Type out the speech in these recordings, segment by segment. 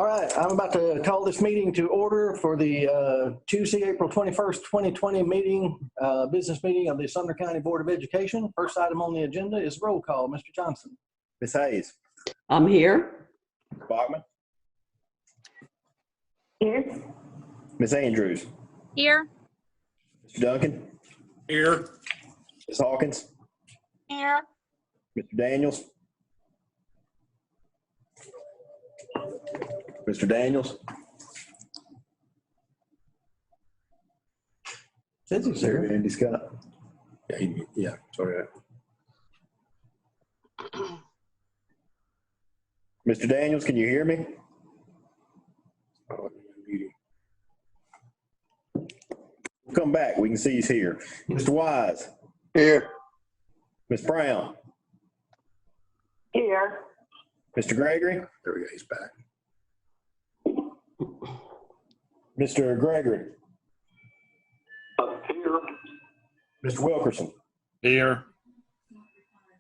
All right, I'm about to call this meeting to order for the Tuesday, April 21st, 2020 meeting, business meeting of the Sumner County Board of Education. First item on the agenda is roll call. Mr. Johnson. Ms. Hayes. I'm here. Bachman. Here. Ms. Andrews. Here. Mr. Duncan. Here. Ms. Hawkins. Here. Mr. Daniels. Mr. Daniels. Says he's here. Andy Scott. Yeah, sorry. Mr. Daniels, can you hear me? Come back. We can see he's here. Mr. Wise. Here. Ms. Brown. Here. Mr. Gregory. There we go, he's back. Mr. Gregory. Here. Mr. Wilkerson. Here.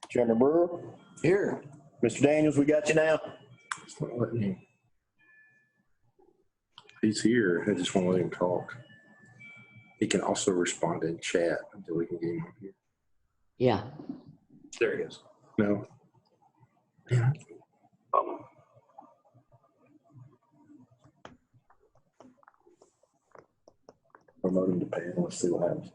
Chairman Brewer. Here. Mr. Daniels, we got you now. It's not letting me. He's here. I just want to let him talk. He can also respond in chat until we can get him up here. Yeah. There he is. No. Promote him to panel. Let's see what happens.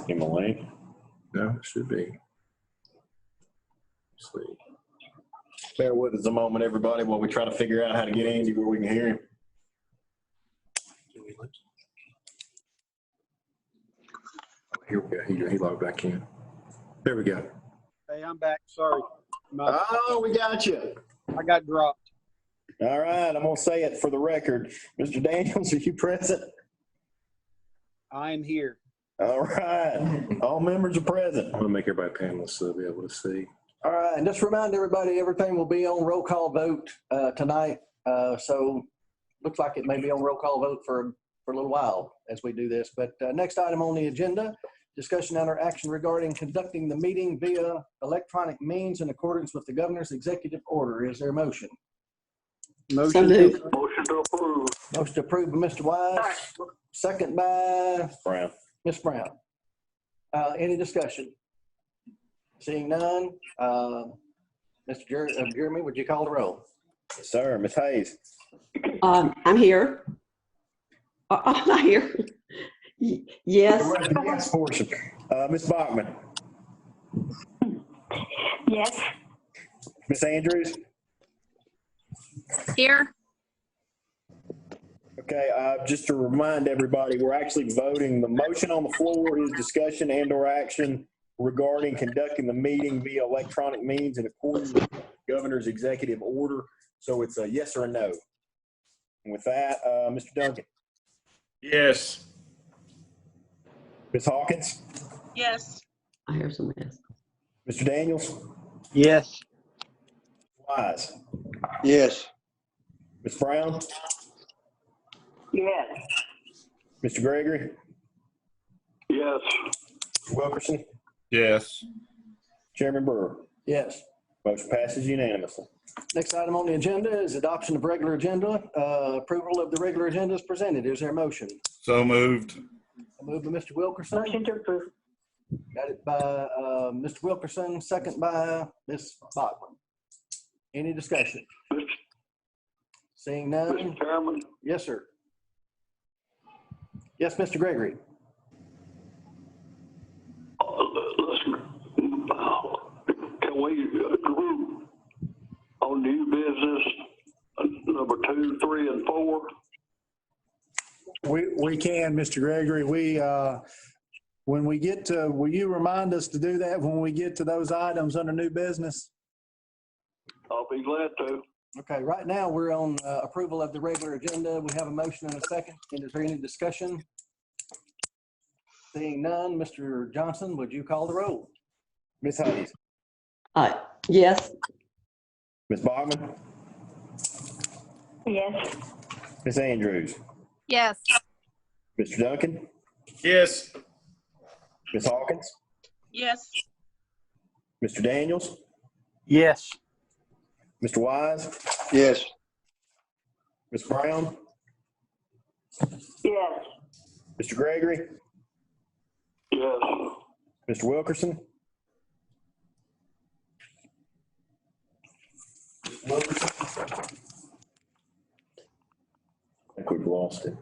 Give him a link. No, it should be. Let's see. Bear with us a moment, everybody, while we try to figure out how to get Andy where we can hear him. Here we go. He logged back in. There we go. Hey, I'm back. Sorry. Oh, we got you. I got dropped. All right, I'm going to say it for the record. Mr. Daniels, are you present? I am here. All right. All members are present. I'm going to make everybody panelists so they'll be able to see. All right, and just remind everybody, everything will be on roll call vote tonight. So looks like it may be on roll call vote for a little while as we do this. But next item on the agenda, discussion and/or action regarding conducting the meeting via electronic means in accordance with the governor's executive order. Is there a motion? So moved. Motion to approve. Motion approved by Mr. Wise, second by Brown. Ms. Brown. Any discussion? Seeing none, Mr. Jeremy, would you call the roll? Yes, sir. Ms. Hayes. I'm here. I'm not here. Yes. Yes portion. Ms. Bachman. Yes. Ms. Andrews. Here. Okay, just to remind everybody, we're actually voting. The motion on the floor is discussion and/or action regarding conducting the meeting via electronic means in accordance with the governor's executive order. So it's a yes or a no. And with that, Mr. Duncan. Yes. Ms. Hawkins. Yes. I hear some yes. Mr. Daniels. Yes. Wise. Yes. Ms. Brown. Yes. Mr. Gregory. Yes. Mr. Wilkerson. Yes. Chairman Brewer. Yes. Motion passes unanimously. Next item on the agenda is adoption of regular agenda. Approval of the regular agenda is presented. Is there a motion? So moved. Moved by Mr. Wilkerson. Motion to approve. Got it by Mr. Wilkerson, second by Ms. Bachman. Any discussion? Seeing none? Mr. Chairman, Yes, sir. Yes, Mr. Gregory. listen, can we group on new business number 2, 3, and 4? We can, Mr. Gregory. When we get to, will you remind us to do that when we get to those items under new business? I'll be glad to. Okay, right now we're on approval of the regular agenda. We have a motion and a second. And is there any discussion? Seeing none, Mr. Johnson, would you call the roll? Ms. Hayes. Yes. Ms. Bachman, Yes. Ms. Andrews, Yes. Mr. Duncan, Yes. Ms. Hawkins, Yes. Mr. Daniels, Yes. Mr. Wise, Yes. Ms. Brown, Yes. Mr. Gregory, Yes. Mr. Wilkerson. I think we've lost it.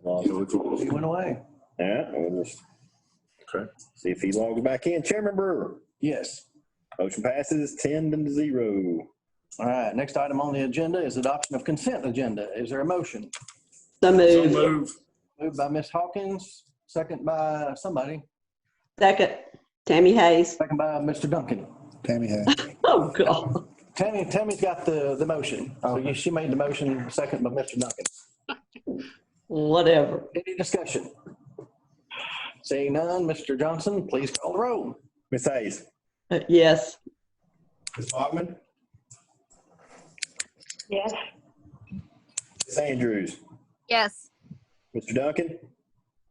Lost it. He went away. Yeah, we'll just Okay. see if he logs back in. Chairman Brewer, Yes. motion passes 10-0. All right, next item on the agenda is adoption of consent agenda. Is there a motion? So So moved. move. Moved by Ms. Hawkins, second by somebody, Second, Tammy Hayes. second by Mr. Duncan. Tammy Hay. Oh, God. Tammy's got the motion. So she made the motion, second by Mr. Duncan. Whatever. Any discussion? Seeing none, Mr. Johnson, please call the roll. Ms. Hayes, Yes. Ms. Bachman, Yes. Ms. Andrews, Yes. Mr. Duncan,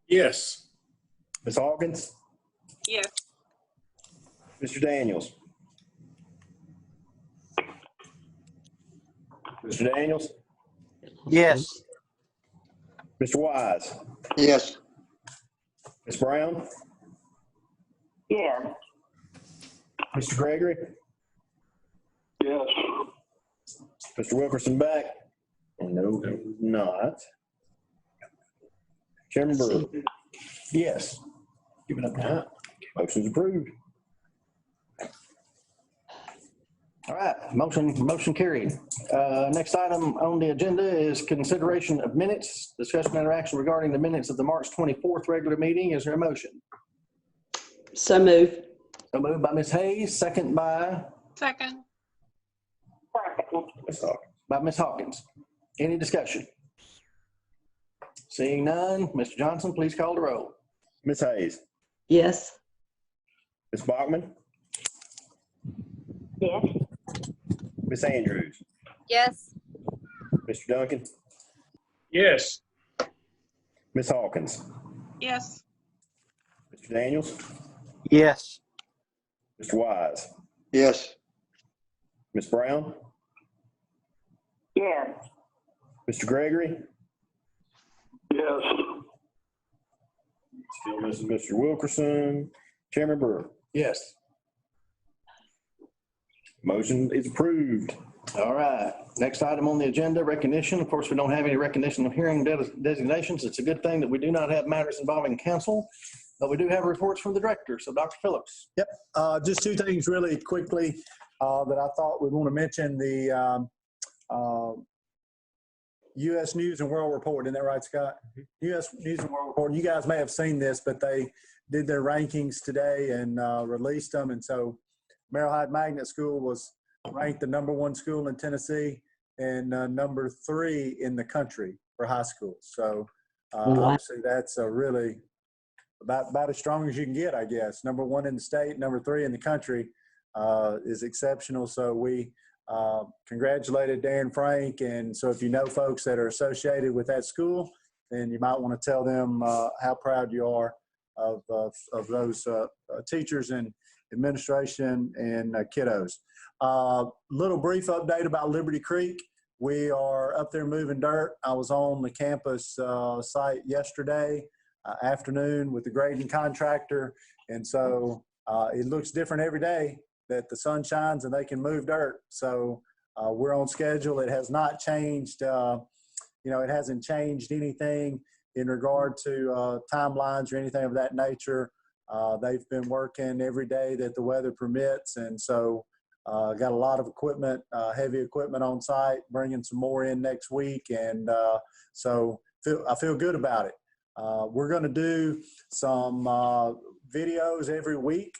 Yes. Ms. Hawkins, Yes. Mr. Daniels. Mr. Daniels, Yes. Mr. Wise, Yes. Ms. Brown, Yes. Mr. Gregory, Yes. Mr. Wilkerson back. No, he's not. Chairman Brewer, Yes. Give it up now. motion's approved. All right, motion carried. Next item on the agenda is consideration of minutes, discussion and interaction regarding the minutes of the March 24th regular meeting. Is there a motion? So moved. So moved by Ms. Hayes, second by Second. Ms. Hawkins. Ms. Hawkins. Any discussion? Seeing none, Mr. Johnson, please call the roll. Ms. Hayes, Yes. Ms. Bachman, Yes. Ms. Andrews, Yes. Mr. Duncan, Yes. Ms. Hawkins, Yes. Mr. Daniels, Yes. Mr. Wise, Yes. Ms. Brown, Yes. Mr. Gregory, Yes. still missing Mr. Wilkerson. Chairman Brewer, Yes. motion is approved. All right, next item on the agenda, recognition. Of course, we don't have any recognition of hearing designations. It's a good thing that we do not have matters involving council, but we do have reports from the director. So Dr. Phillips. Just two things really quickly that I thought we'd want to mention. The U.S. News and World Report, isn't that right, Scott? U.S. News and World Report. You guys may have seen this, but they did their rankings today and released them. And so Merrill Hyde Magnet School was ranked the #1 school in Tennessee and #3 in the country for high schools. So Wow. obviously that's a really about as strong as you can get, I guess. #1 in the state, #3 in the country is exceptional. So we congratulated Dan Frank. And so if you know folks that are associated with that school, then you might want to tell them how proud you are of those teachers and administration and kiddos. Little brief update about Liberty Creek. We are up there moving dirt. I was on the campus site yesterday afternoon with the grading contractor. And so it looks different every day that the sun shines and they can move dirt. So we're on schedule. It has not changed. It hasn't changed anything in regard to timelines or anything of that nature. They've been working every day that the weather permits. And so got a lot of equipment, heavy equipment on site, bringing some more in next week. And so I feel good about it. We're going to do some videos every week.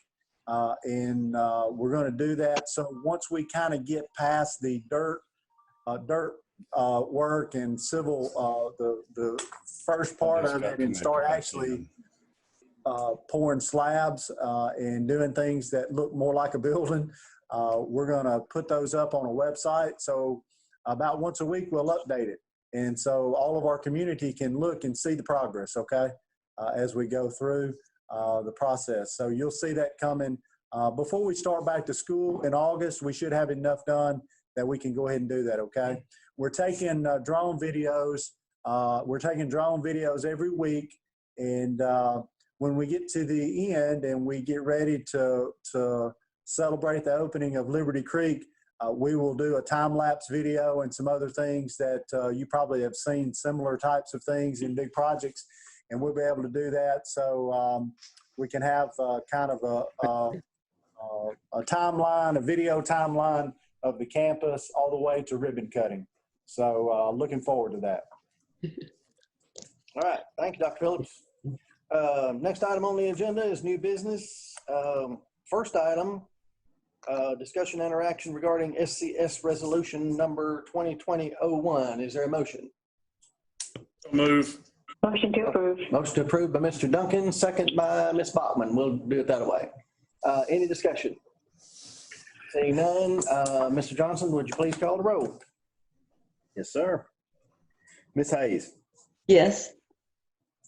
We're going to do that. So once we kind of get past the dirt work and civil, the first part of it and start actually pouring slabs and doing things that look more like a building. We're going to put those up on a website. So about once a week, we'll update it. And so all of our community can look and see the progress, okay, as we go through the process. So you'll see that coming. Before we start back to school in August, we should have enough done that we can go ahead and do that, okay? We're taking drone videos. We're taking drone videos every week. And when we get to the end and we get ready to celebrate the opening of Liberty Creek, we will do a time-lapse video and some other things that you probably have seen similar types of things in big projects, and we'll be able to do that. So we can have kind of a timeline, a video timeline of the campus all the way to ribbon cutting. So looking forward to that. All right, thank you, Dr. Phillips. Next item on the agenda is new business. First item, discussion interaction regarding SCS resolution number 2020-01. Is there a motion? So move. Motion to approve. Motion to approve by Mr. Duncan, second by Ms. Bachman. We'll do it that way. Any discussion? Seeing none, Mr. Johnson, would you please call the roll? Yes, sir. Ms. Hayes, Yes.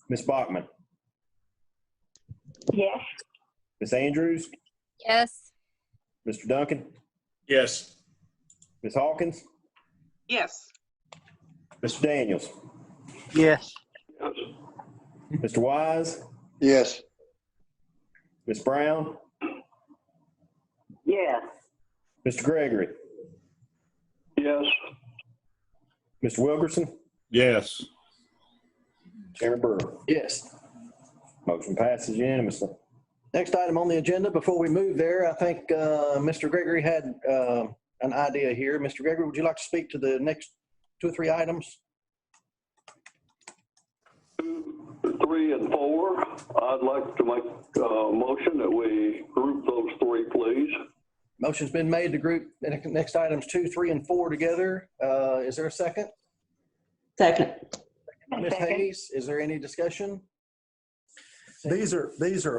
Ms. Bachman, Yes. Ms. Andrews, Yes. Mr. Duncan, Yes. Ms. Hawkins, Yes. Mr. Daniels, Yes. Yes. Mr. Wise, Yes. Ms. Brown, Yes. Mr. Gregory, Yes. Mr. Wilkerson, Yes. Chairman Brewer. Yes. Motion passes unanimously. Next item on the agenda, before we move there, I think Mr. Gregory had an idea here. Mr. Gregory, would you like to speak to the next 2 or 3 items? 2, 3, and 4. I'd like to make a motion that we group those 3, please. Motion's been made to group the next items 2, 3, and 4 together. Is there a second? Second. Ms. Hayes, is there any discussion? These are,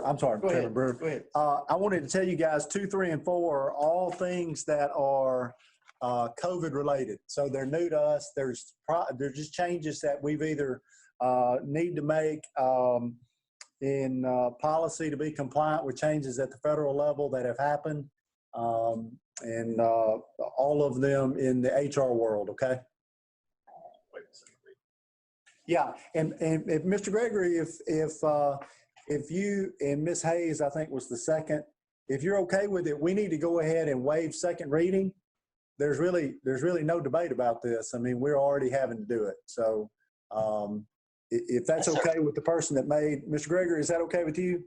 I'm sorry, Go Chairman ahead. Brewer. Go ahead. I wanted to tell you guys 2, 3, and 4 are all things that are COVID related. So they're new to us. There's just changes that we've either need to make in policy to be compliant with changes at the federal level that have happened, and all of them in the HR world. Okay. Yeah, and if Mr. Gregory, if you and Ms. Hayes, I think was the second, if you're okay with it, we need to go ahead and waive second reading. There's really no debate about this. I mean, we're already having to do it. So if that's okay with the person that made, Mr. Gregory, is that okay with you?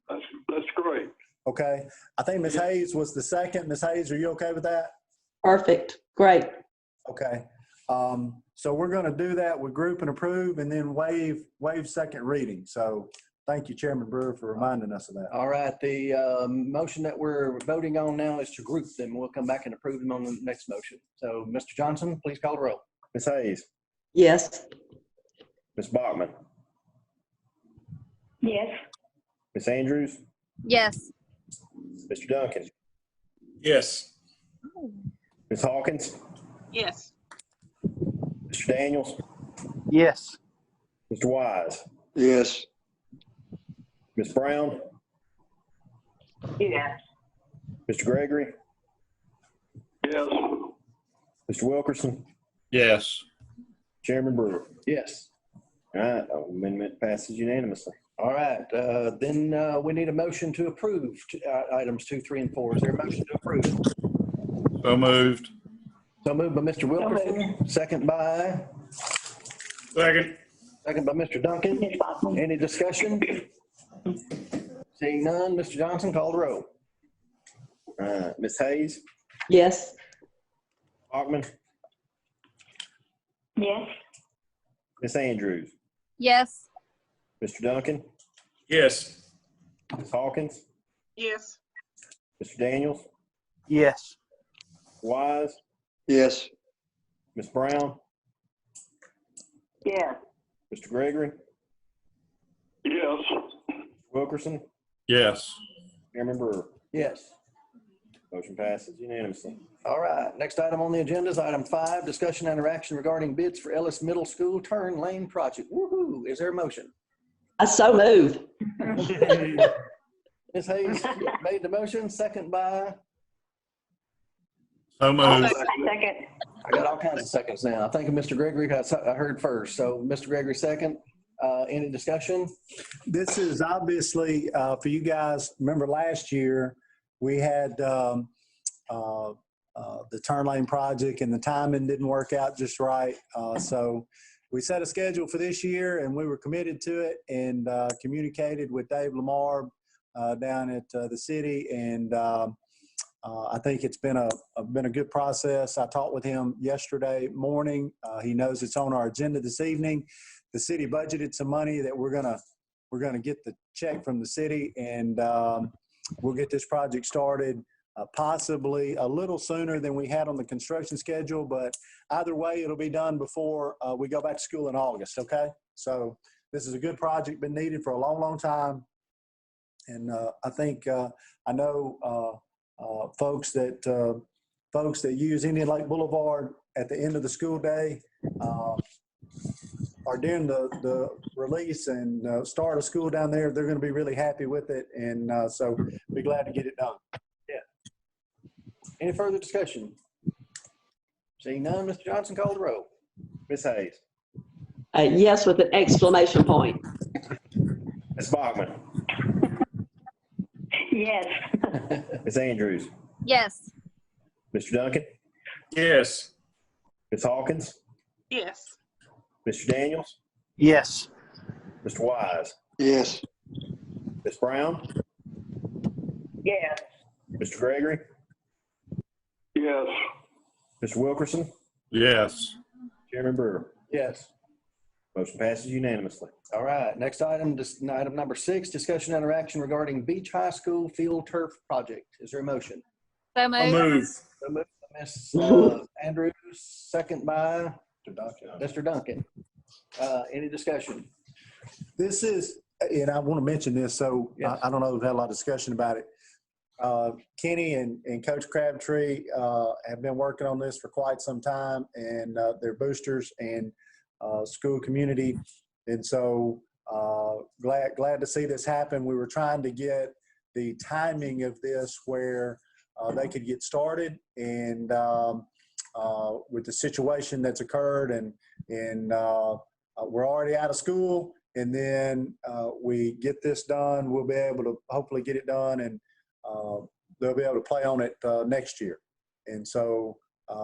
That's great. Okay. I think Ms. Hayes was the second. Ms. Hayes, are you okay with that? Perfect. Great. Okay. So we're going to do that with group and approve and then waive second reading. So thank you, Chairman Brewer, for reminding us of that. All right, the motion that we're voting on now is to group them. We'll come back and approve them on the next motion. So, Mr. Johnson, please call the roll. Ms. Hayes, Yes. Ms. Bachman, Yes. Ms. Andrews, Yes. Mr. Duncan, Yes. Ms. Hawkins, Yes. Mr. Daniels, Yes. Mr. Wise, Yes. Ms. Brown, Yes. Mr. Gregory, Yes. Mr. Wilkerson, Yes. Chairman Brewer. Yes. All right, amendment passes unanimously. All right, then we need a motion to approve items 2, 3, and 4. Is there a motion to approve? So moved. So moved by Mr. Wilkerson, second by Second. Mr. Duncan. Any discussion? Seeing none, Mr. Johnson, call the roll. Ms. Hayes, Yes. Bachman, Yes. Ms. Andrews, Yes. Mr. Duncan, Yes. Ms. Hawkins, Yes. Mr. Daniels, Yes. Wise, Yes. Ms. Brown, Yes. Mr. Gregory, Yes. Wilkerson, Yes. Chairman Brewer. Yes. Motion passes unanimously. All right, next item on the agenda is item 5, discussion and interaction regarding bids for Ellis Middle School Turn Lane Project. Woo-hoo, is there a motion? I so move. Ms. Hayes made the motion, second by, So moved. Second. I got all kinds of seconds now. I think Mr. Gregory, I heard first. So Mr. Gregory second. Any discussion? This is obviously for you guys. Remember last year, we had the turn lane project and the timing didn't work out just right. So we set a schedule for this year and we were committed to it and communicated with Dave Lamar down at the city. And I think it's been a good process. I talked with him yesterday morning. He knows it's on our agenda this evening. The city budgeted some money that we're gonna get the check from the city, and we'll get this project started possibly a little sooner than we had on the construction schedule. But either way, it'll be done before we go back to school in August. Okay, so this is a good project, been needed for a long, long time, and I think I know. Folks that use Indian Lake Boulevard at the end of the school day are during the release and start of school down there. They're going to be really happy with it, and so be glad to get it done. Any further discussion? Seeing none, Mr. Johnson, call the roll. Ms. Hayes, Yes, with an exclamation point. Ms. Bachman, Yes. Ms. Andrews, Yes. Mr. Duncan, Yes. Ms. Hawkins, Yes. Mr. Daniels, Yes. Mr. Wise, Yes. Ms. Brown, Yes. Mr. Gregory, Yes. Mr. Wilkerson, Yes. Chairman Brewer. Yes. Motion passes unanimously. All right, next item, item number 6, discussion and interaction regarding Beach High School Field Turf Project. Is there a motion? So So moved. moved. So moved by Ms. Andrews, second by Mr. Duncan. Any discussion? This is, and I want to mention this, so Yes. I don't know, we've had a lot of discussion about it. Kenny and Coach Crabtree have been working on this for quite some time, and they're boosters and school community. And so glad to see this happen. We were trying to get the timing of this where they could get started, and with the situation that's occurred, and we're already out of school, and then we get this done, we'll be able to hopefully get it done, and they'll be able to play on it next year. And so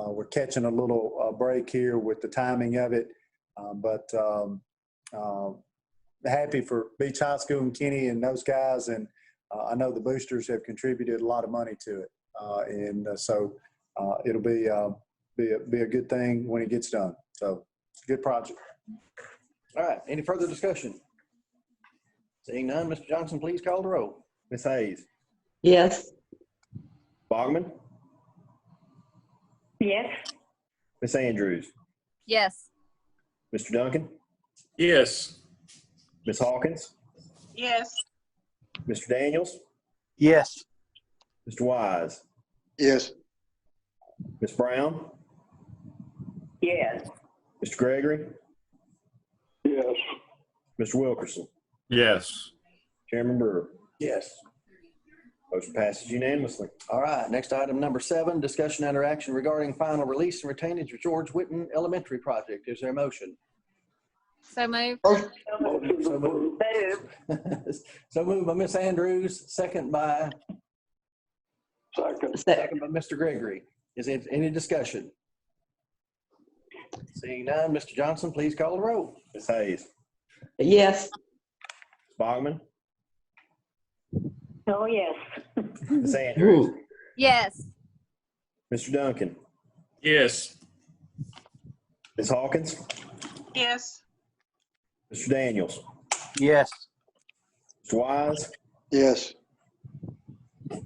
we're catching a little break here with the timing of it, but happy for Beach High School and Kenny and those guys, and I know the boosters have contributed a lot of money to it, and so it'll be a good thing when it gets done. So it's a good project. All right, any further discussion? Seeing none, Mr. Johnson, please call the roll. Ms. Hayes, Yes. Bachman, Yes. Ms. Andrews, Yes. Mr. Duncan, Yes. Ms. Hawkins, Yes. Mr. Daniels, Yes. Mr. Wise, Yes. Ms. Brown, Yes. Mr. Gregory, Yes. Mr. Wilkerson, Yes. Chairman Brewer. Yes. Motion passes unanimously. All right, next item number 7, discussion and interaction regarding final release and retainage of George Whitten Elementary Project. Is there a motion? So moved. Motion So approved. So moved by Ms. Andrews, second by Second. by Mr. Gregory. Is there any discussion? Seeing none, Mr. Johnson, please call the roll. Ms. Hayes, Yes. Bachman, Oh, yes. Ms. Andrews, Yes. Mr. Duncan, Yes. Ms. Hawkins, Yes. Mr. Daniels, Yes. Mr. Wise, Yes.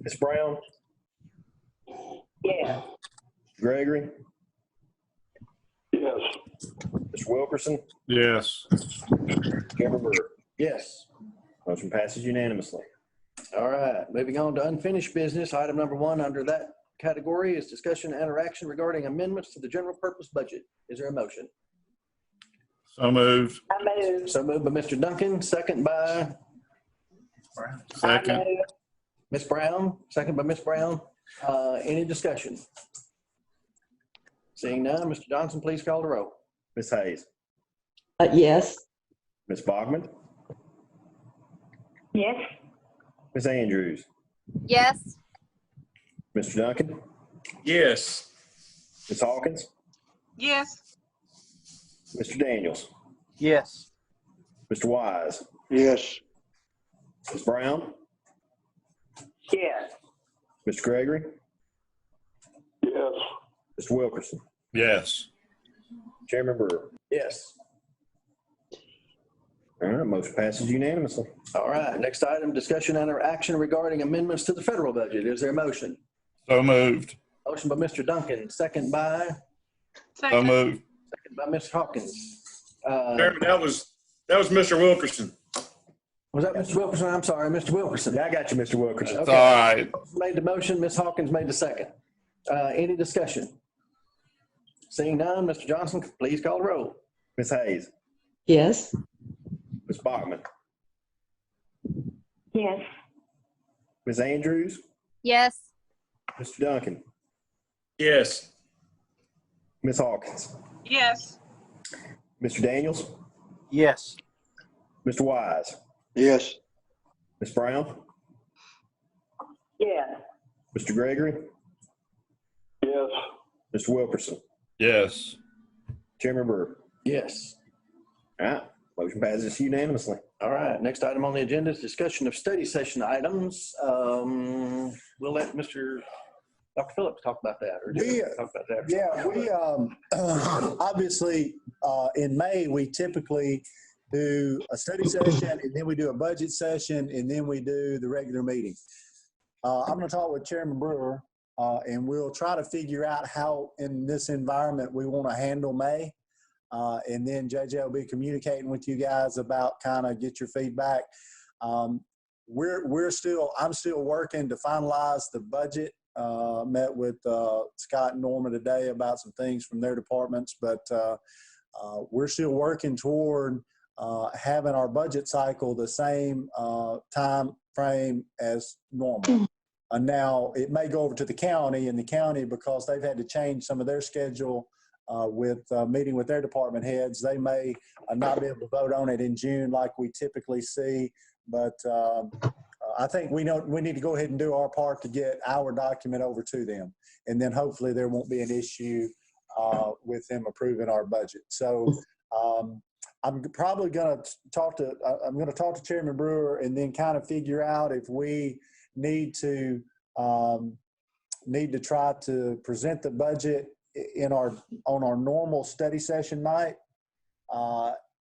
Ms. Brown, Yes. Gregory, Yes. Mr. Wilkerson, Yes. Chairman Brewer. Yes. Motion passes unanimously. All right, moving on to unfinished business. Item number 1 under that category is discussion and interaction regarding amendments to the general purpose budget. Is there a motion? So moved. So moved by Mr. Duncan, second by Second. Ms. Brown, second by Ms. Brown. Any discussion? Seeing none, Mr. Johnson, please call the roll. Ms. Hayes, Yes. Ms. Bogman, Yes. Ms. Andrews, Yes. Mr. Duncan, Yes. Ms. Hawkins, Yes. Mr. Daniels, Yes. Mr. Wise, Yes. Ms. Brown, Yes. Mr. Gregory, Yes. Mr. Wilkerson, Yes. Chairman Brewer. Yes. All right, motion passes unanimously. All right, next item, discussion and interaction regarding amendments to the federal budget. Is there a motion? So moved. Motion by Mr. Duncan, second by So moved. Ms. Hawkins. Chairman, that was Mr. Wilkerson. Was that Mr. Wilkerson? I'm sorry, Mr. Wilkerson. Yeah, I got you, Mr. Wilkerson. It's all right. Made the motion, Ms. Hawkins made the second. Any discussion? Seeing none, Mr. Johnson, please call the roll. Ms. Hayes, Yes. Ms. Bachman, Yes. Ms. Andrews, Yes. Mr. Duncan, Yes. Ms. Hawkins, Yes. Mr. Daniels, Yes. Mr. Wise, Yes. Ms. Brown, Yes. Mr. Gregory, Yes. Mr. Wilkerson, Yes. Chairman Brewer. Yes. All right, motion passes unanimously. All right, next item on the agenda is discussion of study session items. We'll let Dr. Phillips talk about that. Or We- talk about that. Yeah, we, obviously, in May, we typically do a study session, and then we do a budget session, and then we do the regular meeting. I'm going to talk with Chairman Brewer, and we'll try to figure out how in this environment we want to handle May. And then JJ will be communicating with you guys about kind of get your feedback. I'm still working to finalize the budget. Met with Scott and Norma today about some things from their departments, but we're still working toward having our budget cycle the same time frame as normal. Now, it may go over to the county, and the county, because they've had to change some of their schedule with meeting with their department heads, they may not be able to vote on it in June like we typically see. But I think we need to go ahead and do our part to get our document over to them. And then hopefully there won't be an issue with them approving our budget. So I'm probably going to talk to Chairman Brewer and then kind of figure out if we need to try to present the budget on our normal study session night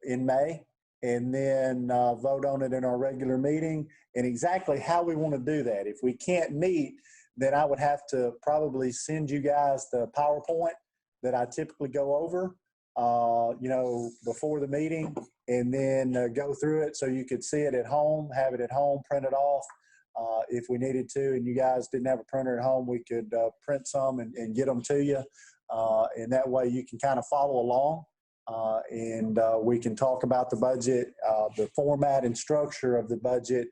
in May, and then vote on it in our regular meeting, and exactly how we want to do that. If we can't meet, then I would have to probably send you guys the PowerPoint that I typically go over, before the meeting, and then go through it so you could see it at home, have it at home, print it off. If we needed to, and you guys didn't have a printer at home, we could print some and get them to you. And that way you can kind of follow along, and we can talk about the budget. The format and structure of the budget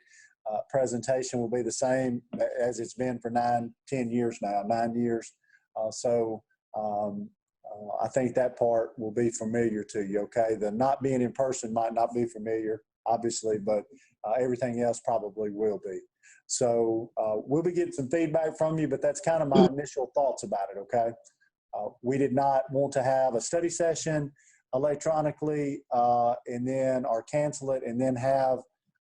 presentation will be the same as it's been for 9 years now, 9 years. I think that part will be familiar to you, okay? The not being in person might not be familiar, obviously, but everything else probably will be. So we'll be getting some feedback from you, but that's kind of my initial thoughts about it, okay? We did not want to have a study session electronically or cancel it and then have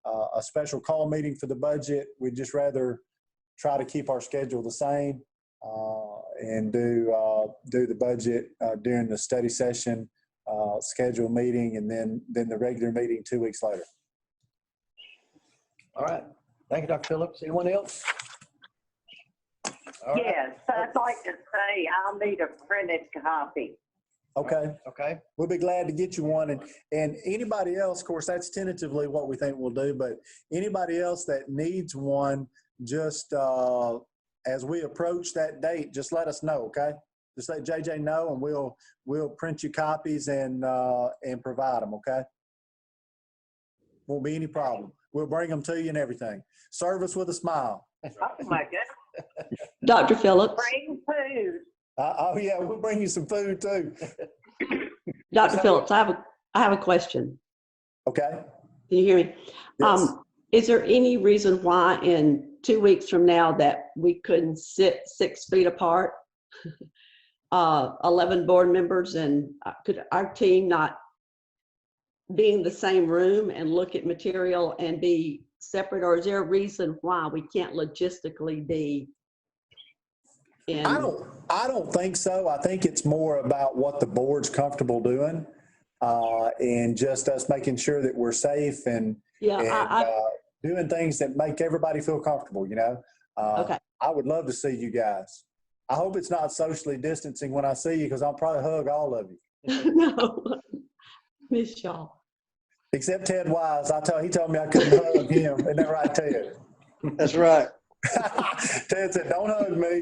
a special call meeting for the budget. We'd just rather try to keep our schedule the same and do the budget during the study session schedule meeting, and then the regular meeting 2 weeks later. All right. Thank you, Dr. Phillips. Anyone else? All right. Yes, I'd like to say I'll need a printed copy. Okay. Okay, We'll be glad to get you one. And anybody else, of course, that's tentatively what we think we'll do, but anybody else that needs one, just as we approach that date, just let us know, okay? Just let JJ know and we'll print you copies and provide them, okay? Won't be any problem. We'll bring them to you and everything. Service with a smile. Oh, my goodness. Dr. Phillips, Bring food. Oh yeah, we'll bring you some food too. Dr. Phillips, I have a question. Okay? Can you hear me? Yes. Is there any reason why in 2 weeks from now that we couldn't sit 6 feet apart? 11 board members, and could our team not be in the same room and look at material and be separate, or is there a reason why we can't logistically be in? I don't think so. I think it's more about what the board's comfortable doing, and just us making sure that we're safe and doing things that make everybody feel comfortable, you know? Okay. I would love to see you guys. I hope it's not socially distancing when I see you, because I'll probably hug all of you. No, miss y'all. Except Ted Wise. He told me I couldn't hug him. Isn't that right, Ted? That's right. Ted said, don't hug me.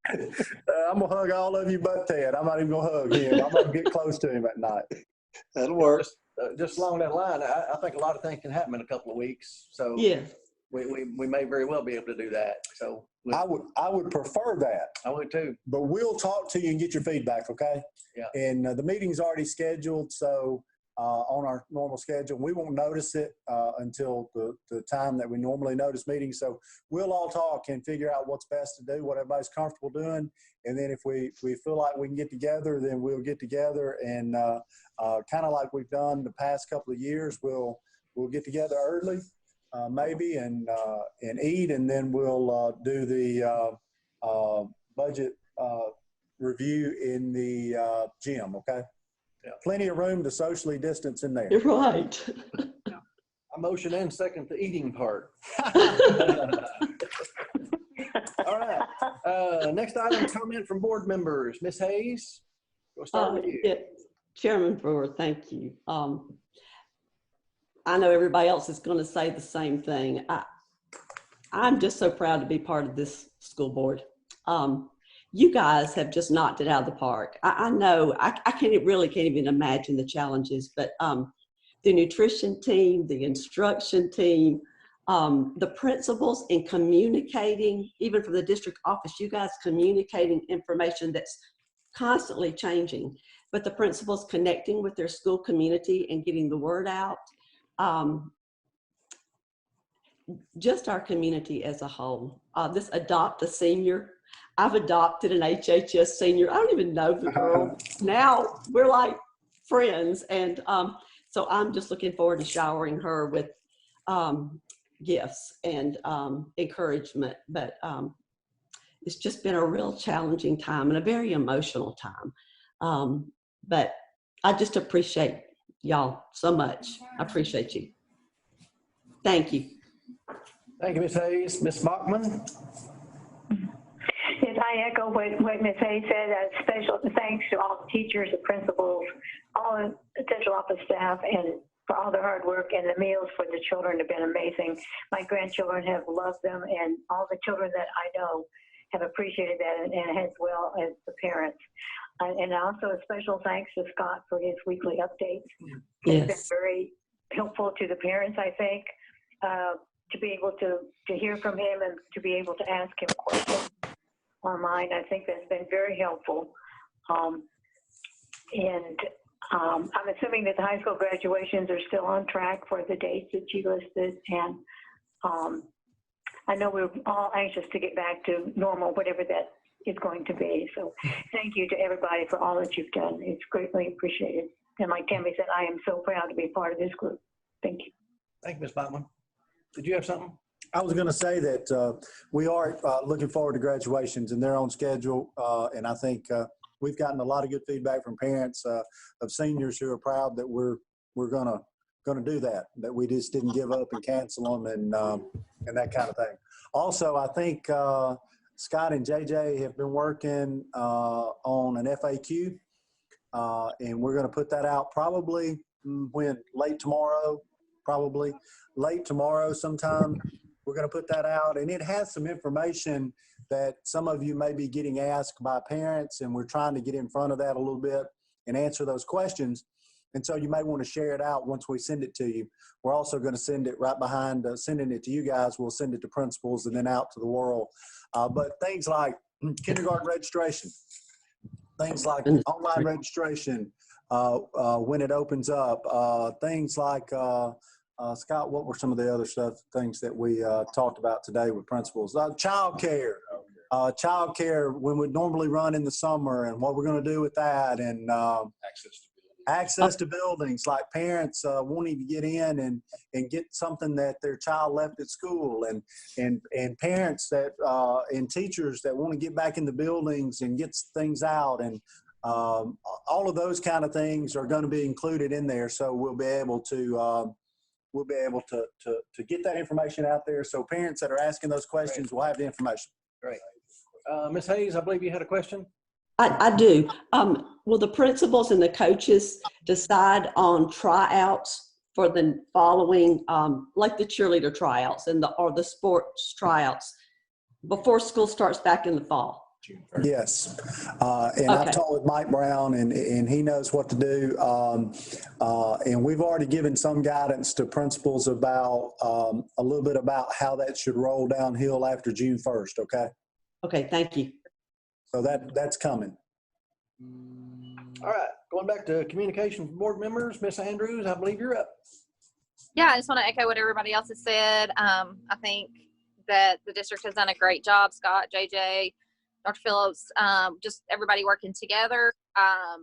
I'm going to hug all of you but Ted. I'm not even going to hug him. I'm going to get close to him at night. That'll work. just along that line, I think a lot of things can happen in a couple of weeks. So Yeah. we may very well be able to do that. So I would prefer that. I would too. But we'll talk to you and get your feedback, okay? Yeah. And the meeting's already scheduled, so on our normal schedule, we won't notice it until the time that we normally notice meetings. So we'll all talk and figure out what's best to do, what everybody's comfortable doing. And then if we feel like we can get together, then we'll get together, and kind of like we've done the past couple of years, we'll get together early. Maybe and eat, and then we'll do the budget review in the gym. Okay. Yeah. Plenty of room to socially distance in there. You're right. I motion and second the eating part. All right. Next item, comment from board members. Ms. Hayes, we'll start with you. Yeah. Chairman Brewer, thank you. I know everybody else is going to say the same thing. I'm just so proud to be part of this school board. You guys have just knocked it out of the park. I know I can't even imagine the challenges, but the nutrition team, the instruction team, the principals in communicating, even from the district office, you guys communicating information that's constantly changing, but the principals connecting with their school community and getting the word out. Just our community as a whole. This Adopt a Senior. I've adopted an HHS senior. I don't even know the girl. Now we're like friends. And so I'm just looking forward to showering her with gifts and encouragement. But it's just been a real challenging time and a very emotional time. But I just appreciate y'all so much. I appreciate you. Thank you. Thank you, Ms. Hayes. Ms. Bachman? Yes, I echo what Ms. Hayes said. Special thanks to all the teachers, the principals, all the central office staff, and for all their hard work, and the meals for the children have been amazing. My grandchildren have loved them, and all the children that I know have appreciated that, and as well as the parents. And also a special thanks to Scott for his weekly updates. Yes. It's been very helpful to the parents, I think, to be able to hear from him and to be able to ask him questions online. I think that's been very helpful. I'm assuming that the high school graduations are still on track for the dates that you listed. And I know we're all anxious to get back to normal, whatever that is going to be. So thank you to everybody for all that you've done. It's greatly appreciated. And like Tammy said, I am so proud to be part of this group. Thank you. Thank you, Ms. Bachman. Did you have something? I was going to say that we are looking forward to graduations, and they're on schedule. And I think we've gotten a lot of good feedback from parents of seniors who are proud that we're going to do that we just didn't give up and cancel them and that kind of thing. Also, I think Scott and JJ have been working on an FAQ, and we're going to put that out probably late tomorrow sometime. We're going to put that out, and it has some information that some of you may be getting asked by parents, and we're trying to get in front of that a little bit and answer those questions. And so you may want to share it out once we send it to you. We're also going to send it right behind sending it to you guys. We'll send it to principals and then out to the world. But things like kindergarten registration, things like online registration when it opens up, things like, Scott, what were some of the other things that we talked about today with principals? Child care when we normally run in the summer and what we're going to do with that, and access to buildings, like parents wanting to get in and get something that their child left at school, and parents that and teachers that want to get back in the buildings and get things out, and all of those kind of things are going to be included in there. So we'll be able to get that information out there. So parents that are asking those questions will have the information. Great. Ms. Hayes, I believe you had a question. I do. Will the principals and the coaches decide on tryouts for the following, like the cheerleader tryouts or the sports tryouts before school starts back in the fall? Yes. And I've talked with Mike Brown, and he knows what to do. And we've already given some guidance to principals about a little bit about how that should roll downhill after June 1st. Okay. Okay. Thank you. So that's coming. All right, going back to communications board members, Ms. Andrews, I believe you're up. Yeah, I just want to echo what everybody else has said. I think that the district has done a great job. Scott, JJ, Dr. Phillips, just everybody working together. I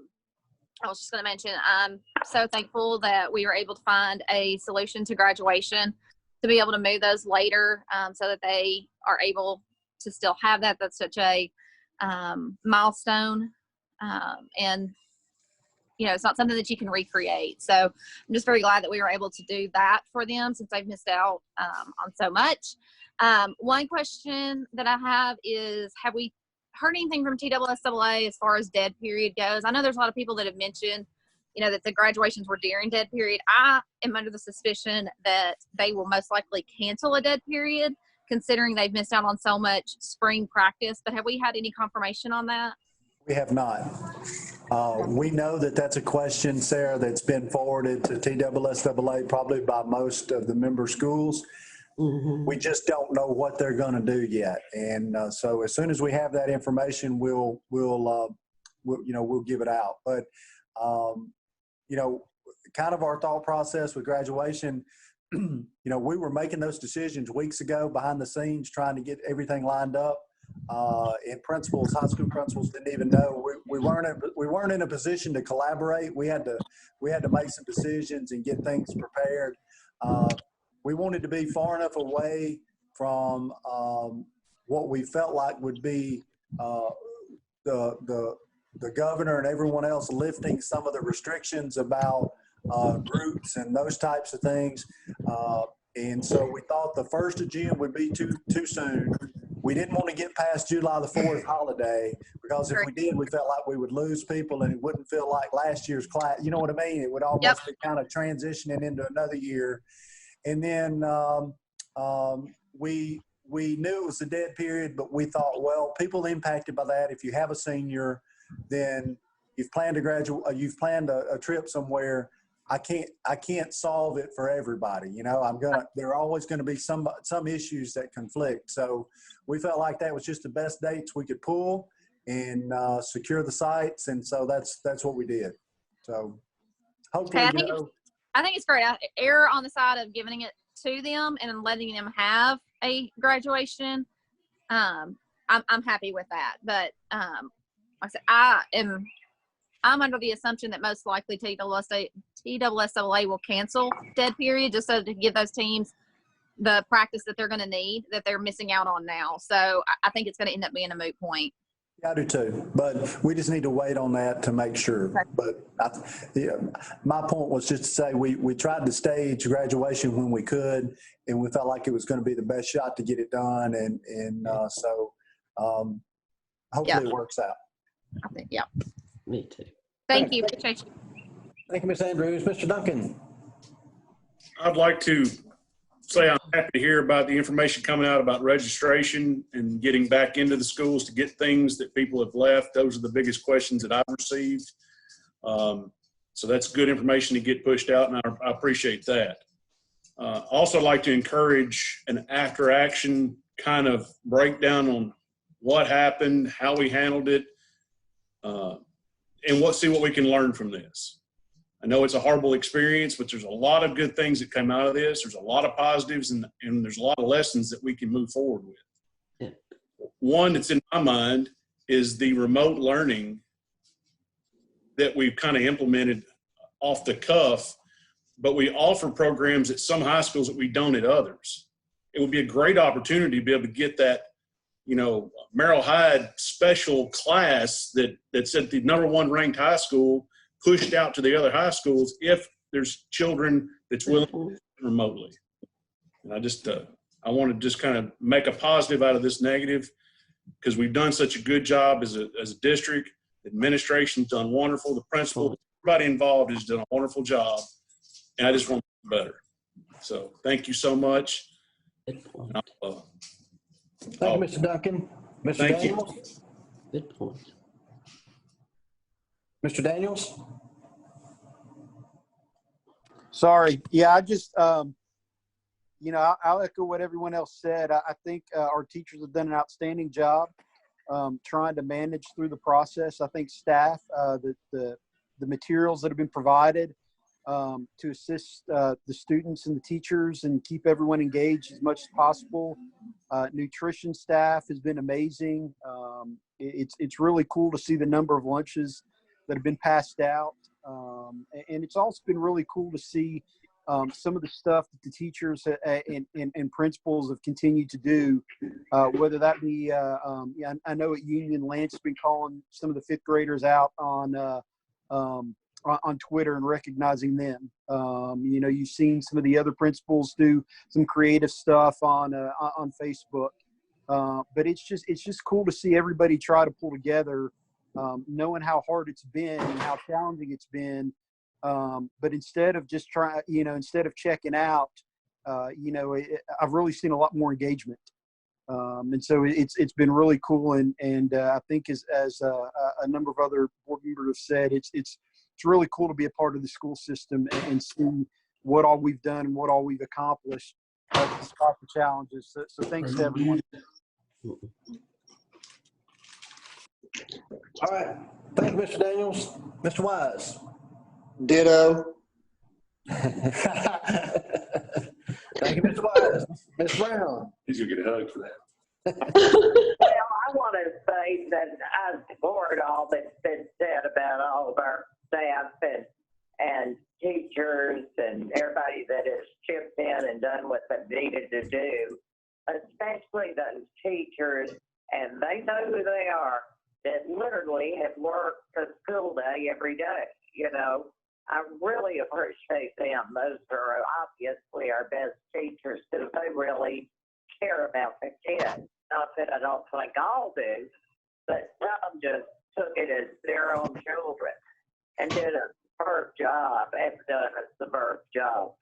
was just going to mention, I'm so thankful that we were able to find a solution to graduation to be able to move those later so that they are able to still have that. That's such a milestone, and it's not something that you can recreate. So I'm just very glad that we were able to do that for them since they've missed out on so much. One question that I have is, have we heard anything from TSSAA as far as dead period goes? I know there's a lot of people that have mentioned that the graduations were during dead period. I am under the suspicion that they will most likely cancel a dead period, considering they've missed out on so much spring practice. But have we had any confirmation on that? We have not. We know that that's a question, Sarah, that's been forwarded to TSSAA probably by most of the member schools. Mm-hmm. We just don't know what they're going to do yet. And so as soon as we have that information, we'll give it out. But, kind of our thought process with graduation, we were making those decisions weeks ago behind the scenes, trying to get everything lined up. And principals, high school principals, didn't even know we weren't in a position to collaborate. We had to make some decisions and get things prepared. We wanted to be far enough away from what we felt like would be the governor and everyone else lifting some of the restrictions about groups and those types of things. And so we thought the 1st of June would be too soon. We didn't want to get past July the 4th holiday, because if we did, we felt like we would lose people and it wouldn't feel like last year's class. You know what I mean? It would almost be kind of transitioning into another year. And then we knew it was a dead period, but we thought, well, people impacted by that, if you have a senior, then you've planned a trip somewhere. I can't solve it for everybody. There are always going to be some issues that conflict. So we felt like that was just the best dates we could pull and secure the sites. And so that's what we did. So hopefully, I think it's great. I err on the side of giving it to them and letting them have a graduation. I'm happy with that. But like I said, I'm under the assumption that most likely TSSAA will cancel dead period, just so to give those teams the practice that they're going to need, that they're missing out on now. So I think it's going to end up being a moot point. I do too, but we just need to wait on that to make sure. Okay. But my point was just to say we tried to stage graduation when we could, and we felt like it was going to be the best shot to get it done. And so Hopefully it works out. I think, yeah. Me too. Thank you. Appreciate you. Thank you, Ms. Andrews. Mr. Duncan? I'd like to say I'm happy to hear about the information coming out about registration and getting back into the schools to get things that people have left. Those are the biggest questions that I've received. So that's good information to get pushed out, and I appreciate that. Also like to encourage an after action kind of breakdown on what happened, how we handled it, and see what we can learn from this. I know it's a horrible experience, but there's a lot of good things that come out of this. There's a lot of positives, and there's a lot of lessons that we can move forward with. Yeah. One that's in my mind is the remote learning that we've kind of implemented off the cuff, but we offer programs at some high schools that we don't at others. It would be a great opportunity to be able to get that, Merrill Hyde special class that's at the #1 ranked high school pushed out to the other high schools if there's children that's willing to do it remotely. And I want to just kind of make a positive out of this negative, because we've done such a good job as a district. Administration's done wonderful. The principal, everybody involved has done a wonderful job. And I just want to do better. So thank you so much. Good point. Thank you, Mr. Duncan. Mr. Thank you. Daniels? Good point. Mr. Daniels? Sorry. Yeah, I just, I'll echo what everyone else said. I think our teachers have done an outstanding job trying to manage through the process. I think staff, the materials that have been provided to assist the students and the teachers and keep everyone engaged as much as possible. Nutrition staff has been amazing. It's really cool to see the number of lunches that have been passed out. And it's also been really cool to see some of the stuff that the teachers and principals have continued to do, whether that be, I know at Union, Lance has been calling some of the 5th graders out on Twitter and recognizing them. You've seen some of the other principals do some creative stuff on Facebook. But it's just cool to see everybody try to pull together, knowing how hard it's been and how challenging it's been. But instead of just instead of checking out, I've really seen a lot more engagement. And so it's been really cool. And I think as a number of other board members have said, it's really cool to be a part of the school system and see what all we've done and what all we've accomplished despite the challenges. So thanks to everyone. All right. Thank you, Mr. Daniels. Mr. Wise? Ditto. Thank you, Mr. Wise. Ms. Brown? He's going to get a hug for that. Well, I want to say that I support all that's been said about all of our staff and teachers and everybody that has chipped in and done what they needed to do, especially those teachers, and they know who they are, that literally have worked a school day every day. I really appreciate them. Those are obviously our best teachers because they really care about the kids. Not that I don't think all do, but some just took it as their own children and did a superb job, have done a superb job.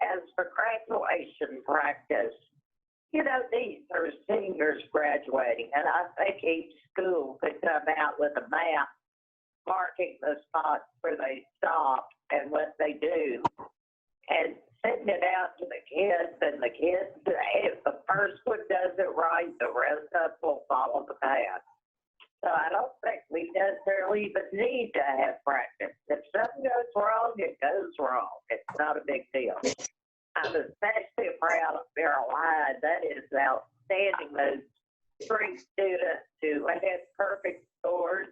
As for graduation practice, these are seniors graduating, and I think each school could come out with a map marking the spots where they stop and what they do, and sending it out to the kids, and the kids, if the first one does it right, the rest of us will follow the path. So I don't think we necessarily even need to have practice. If something goes wrong, it goes wrong. It's not a big deal. I'm especially proud of Merrill Hyde. That is outstanding. Those 3 students who had perfect scores,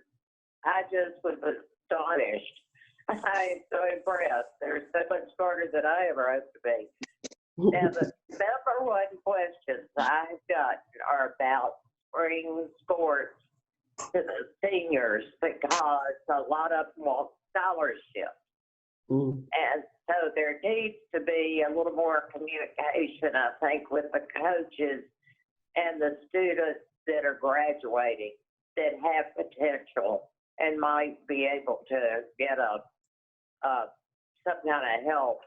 I just was astonished. I am so impressed. They're so much smarter than I ever hoped to be. Now, the number one questions I've got are about spring sports to the seniors because a lot of them want scholarships. And so there needs to be a little more communication, I think, with the coaches and the students that are graduating that have potential and might be able to get some kind of help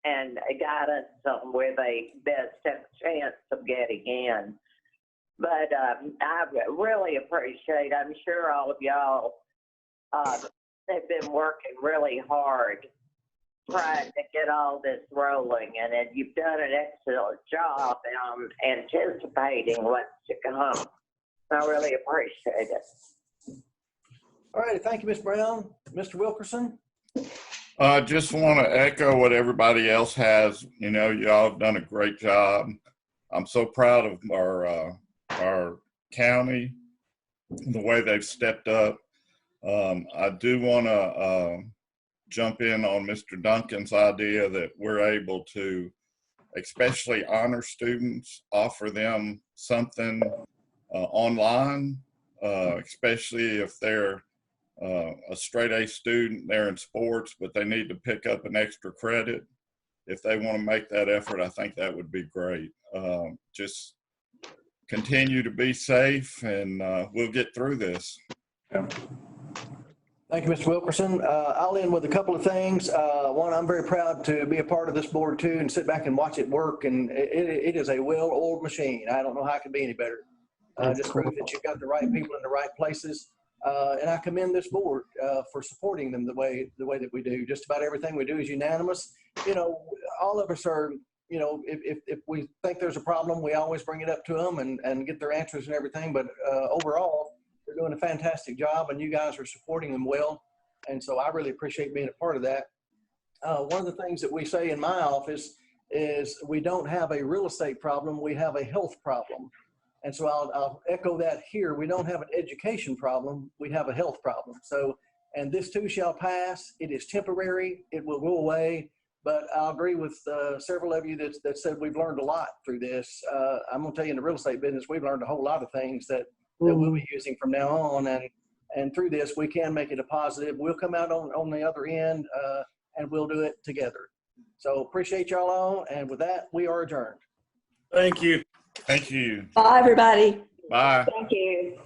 and guidance on where they best have a chance of getting in. But I really appreciate, I'm sure all of y'all have been working really hard trying to get all this rolling, and you've done an excellent job anticipating what's to come. I really appreciate it. All right, thank you, Ms. Brown. Mr. Wilkerson? I just want to echo what everybody else has. You know, y'all have done a great job. I'm so proud of our county, the way they've stepped up. I do want to jump in on Mr. Duncan's idea that we're able to, especially honor students, offer them something online, especially if they're a straight A student, they're in sports, but they need to pick up an extra credit. If they want to make that effort, I think that would be great. Just continue to be safe, and we'll get through this. Thank you, Mr. Wilkerson. I'll end with a couple of things. One, I'm very proud to be a part of this board too and sit back and watch it work. And it is a well-oiled machine. I don't know how it can be any better. Just prove that you've got the right people in the right places. And I commend this board for supporting them the way that we do. Just about everything we do is unanimous. You know, all of us are, you know, if we think there's a problem, we always bring it up to them and get their answers and everything. But overall, they're doing a fantastic job, and you guys are supporting them well. And so I really appreciate being a part of that. One of the things that we say in my office is we don't have a real estate problem, we have a health problem. And so I'll echo that here. We don't have an education problem, we have a health problem. So, and this too shall pass. It is temporary, it will go away. But I'll agree with several of you that said we've learned a lot through this. I'm gonna tell you, in the real estate business, we've learned a whole lot of things that we'll be using from now on. And through this, we can make it a positive. We'll come out on the other end and we'll do it together. So appreciate y'all all. And with that, we are adjourned. Thank you. Thank you. Bye, everybody. Bye. Thank you.